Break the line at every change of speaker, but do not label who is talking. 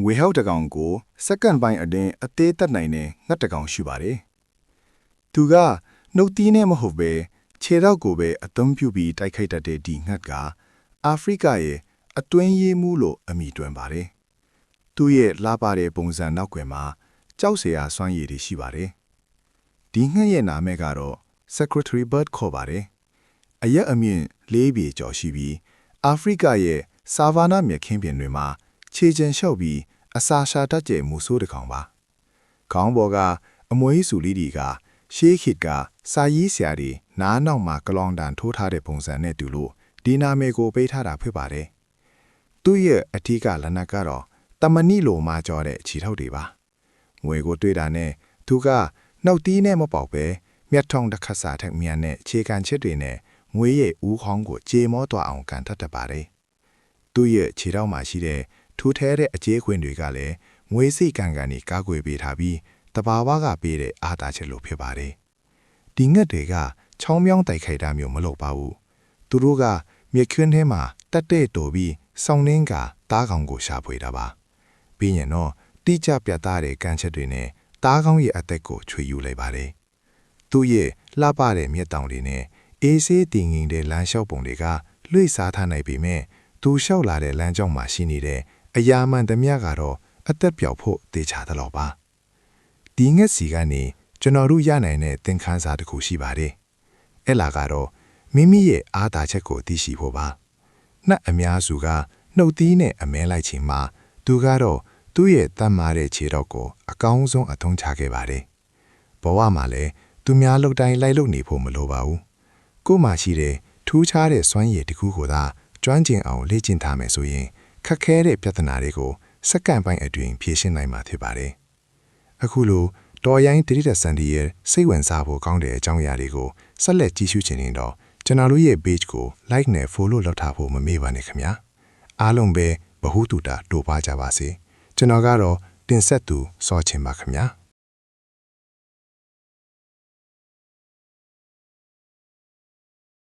ငွေဟောက်တကောင်ကိုစက္ကန့်ပိုင်းအတွင်းအသေးသက်နိုင်တဲ့ငှက်တကောင်ရှိပါတယ်။သူကနှုတ်သီးနဲ့မဟုတ်ပဲခြေထောက်ကိုပဲအသုံးပြုပြီးတိုက်ခိုက်တတ်တဲ့ဒီငှက်ကအာဖရိကရဲ့အတွင်းရေးမှုလို့အမည်တွင်ပါတယ်။သူ့ရဲ့လှပတဲ့ပုံစံနောက်ွယ်မှာကြောက်စရာစွမ်းရည်တွေရှိပါတယ်။ဒီငှက်ရဲ့နာမည်ကတော့ Secretary Bird ခေါ်ပါတယ်။အရက်အမြင့်၄ ပေကျော်ရှိပြီးအာဖရိကရဲ့ဆာဗာနာမြက်ခင်းပြင်တွေမှာခြေကျင်လျှောက်ပြီးအစာရှာတတ်တဲ့မူဆိုးတစ်ကောင်ပါ။ခေါင်းပေါ်ကအမွှေးဆူလီဒီကရှေးခေတ်ကစာရေးဆရာတွေနားနောက်မှာကလောင်တန်ထိုးထားတဲ့ပုံစံနဲ့တူလို့ဒီနာမည်ကိုပေးထားတာဖြစ်ပါတယ်။သူ့ရဲ့အထီးကလက်နက်ကတော့တမဏိလိုမှကြောတဲ့ခြေထောက်တွေပါ။ငွေကိုတွေ့တာနဲ့သူကနှုတ်သီးနဲ့မပေါက်ပဲမျက်ထုံးတစ်ခါစားထက်မြန်တဲ့ခြေကန်ချစ်တွေနဲ့ငွေရဲ့ဦးခေါင်းကိုကြေမောသွားအောင်ကန်ထတ်ပါတယ်။သူ့ရဲ့ခြေထောက်မှာရှိတဲ့ထူးထဲတဲ့အကျေးခွင်တွေကလည်းငွေစိတ်ကန်ကန်ကြီးကာကွယ်ပေးထားပြီးတဘာဝကပေးတဲ့အားသာချက်လို့ဖြစ်ပါတယ်။ဒီငှက်တွေကချောင်းမြောင်းတိုက်ခိုက်တာမျိုးမလုပ်ပါဘူး။သူတို့ကမြက်ခွန်းထဲမှာတက်တဲ့တိုပြီးစောင်းနှင်းကတားကောင်ကိုရှာဖွေတာပါ။ပြီးရင်တော့တိကျပြတ်သားတဲ့ကန်ချက်တွေနဲ့တားကောင်ရဲ့အသက်ကိုချွေယူလိုက်ပါတယ်။သူ့ရဲ့လှပတဲ့မျက်တောင်တွေနဲ့အေးဆေးတည်ငြိမ်တဲ့လမ်းလျှောက်ပုံတွေကလွှင့်စားထားနိုင်ပေမဲ့သူလျှောက်လာတဲ့လမ်းကြောင်းမှာရှိနေတဲ့အရာမှန်သမျှကတော့အသက်ပြောက်ဖို့တေချာတယ်လို့ပါဒီငှက်စီကနေကျွန်တော်တို့ရနိုင်တဲ့သင်ခန်းစာတစ်ခုရှိပါတယ်အဲ့လာကတော့မိမိရဲ့အားသာချက်ကိုသိရှိဖို့ပါနှက်အများစုကနှုတ်သီးနဲ့အမဲလိုက်ချိန်မှာသူကတော့သူ့ရဲ့တတ်မာတဲ့ခြေတော့ကိုအကောင်းဆုံးအသုံးချခဲ့ပါတယ်ဘဝမှာလည်းသူများလှုပ်တိုင်းလိုက်လို့နေဖို့မလိုပါဘူးကို့မှာရှိတဲ့ထူးခြားတဲ့စွမ်းရည်တစ်ခုကိုသာကျွမ်းကျင်အောင်လေ့ကျင့်ထားမယ်ဆိုရင်ခက်ခဲတဲ့ပြဿနာတွေကိုစက္ကန့်ပိုင်းအတွင်းဖြေရှင်းနိုင်မှာဖြစ်ပါတယ်။အခုလိုတော်ရိုင်းတတိတဆန်ဒီရဲ့စိတ်ဝင်စားဖို့ကောင်းတဲ့အကြောင်းအရာတွေကိုဆက်လက်ကြည့်ရှုချင်ရင်တော့ကျွန်တော်တို့ရဲ့ page ကို like နဲ့ follow လုပ်ထားဖို့မမေ့ပါနဲ့ခင်ဗျာ။အားလုံးပဲဘဟုတုတတိုးပါကြပါစေ။ကျွန်တော်ကတော့တင်ဆက်သူစောချင်ပါခင်ဗျာ။